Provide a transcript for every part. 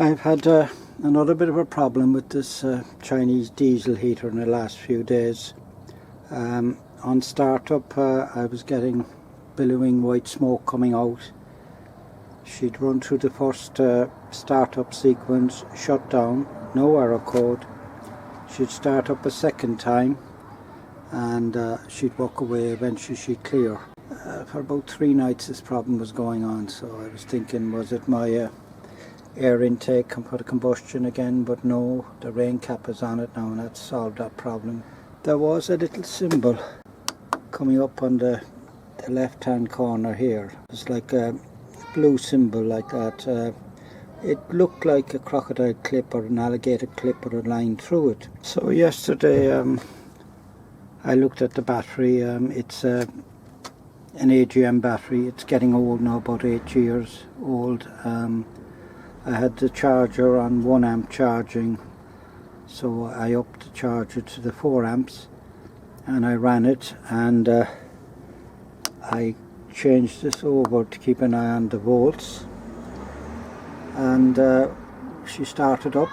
I've had another bit of a problem with this Chinese diesel heater in the last few days. On startup I was getting billowing white smoke coming out. She'd run through the first startup sequence, shut down, no error code. She'd start up a second time and she'd walk away, eventually she'd clear. For about 3 nights this problem was going on, so I was thinking, was it my air intake for the combustion again? But no, the rain cap is on it now and that solved that problem. There was a little symbol coming up on the left hand corner here. It's like a blue symbol like that. It looked like a crocodile clip or an alligator clip with a line through it. So yesterday I looked at the battery. It's an AGM battery. It's getting old now, about 8 years old. I had the charger on 1 amp charging, so I upped the charger to the 4 amps and I ran it, and I changed this over to keep an eye on the volts, and she started up,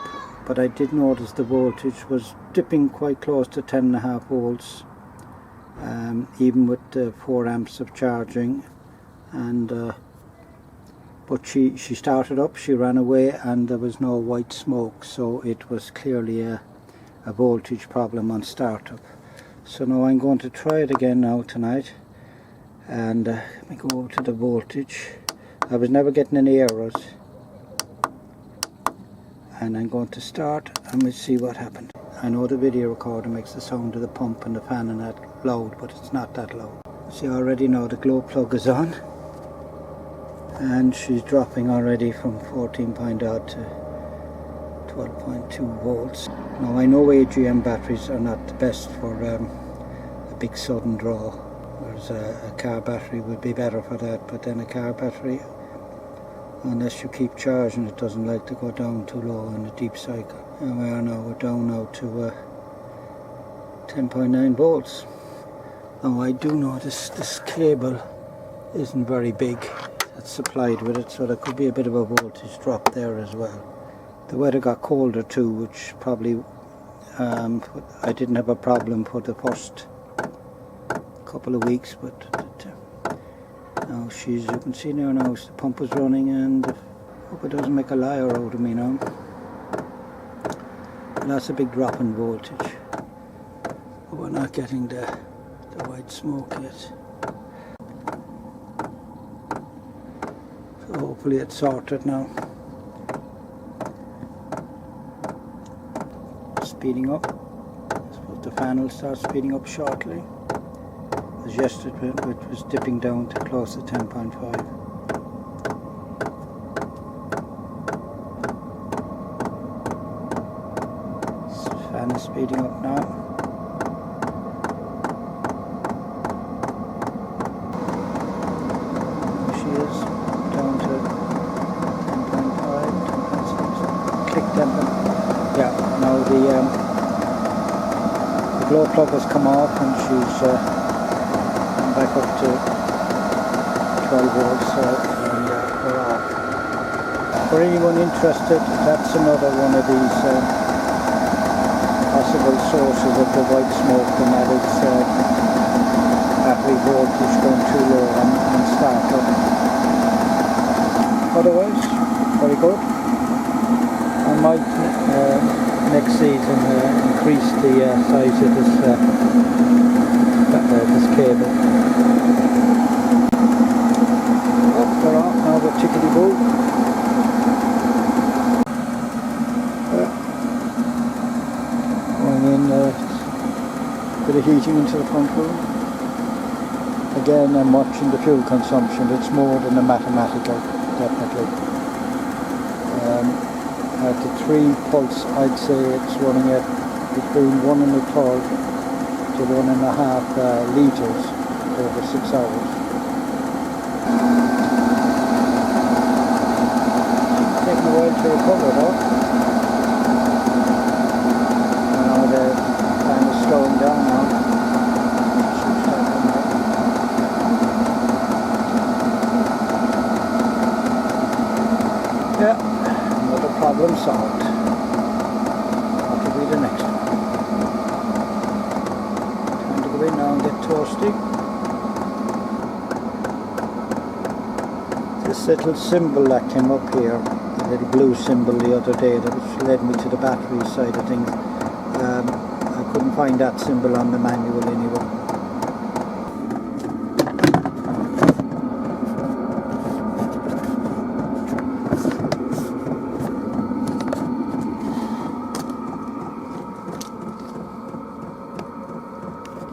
but I did notice the voltage was dipping quite close to 10.5 volts, even with the 4 amps of charging. And but she started up, she ran away, and there was no white smoke, so it was clearly a voltage problem on startup. So now I'm going to try it again now tonight, and let me go over to the voltage. I was never getting any errors, and I'm going to start and we'll see what happened. I know the video recorder makes the sound of the pump and the fan and that loud, but it's not that loud. See, already now the glow plug is on, and she's dropping already from 14 point odd to 12.2 volts. Now I know AGM batteries are not the best for a big sudden draw, whereas a car battery would be better for that, but then a car battery, unless you keep charging, it doesn't like to go down too low in a deep cycle. And we are now, we're down now to 10.9 volts. Now I do know this cable isn't very big that's supplied with it, so there could be a bit of a voltage drop there as well. The weather got colder too, which probably I didn't have a problem for the first couple of weeks, but now you can see now the pump is running, and hope it doesn't make a liar out of me now. And that's a big drop in voltage, but we're not getting the white smoke yet. So hopefully it's sorted now. Speeding up. I suppose the fan will start speeding up shortly. As yesterday it was dipping down to close to 10.5. Fan is speeding up now. There she is, down to 10.5, 10.6. Click 10.5. Yeah, now the glow plug has come off and she's back up to 12 volts, and we're off. For anyone interested, that's another one of these possible sources of the white smoke, and that is battery voltage going too low on startup. Otherwise, very good. I might next season increase the size of this cable. Oh, we're off now with tickety boo. Going in bit of heating into the front room. Again, I'm watching the fuel consumption. It's more than a mathematical, definitely. At the 3 pulse, I'd say it's running at between 1 1/3 to 1.5 litres over 6 hours. Taking a while to recover though. Now the fan is slowing down now. Yeah, another problem. problem solved. What will be the next one? Time to go in now and get toasty. This little symbol that came up here, a little blue symbol the other day that led me to the battery side of things, I couldn't find that symbol on the manual anywhere.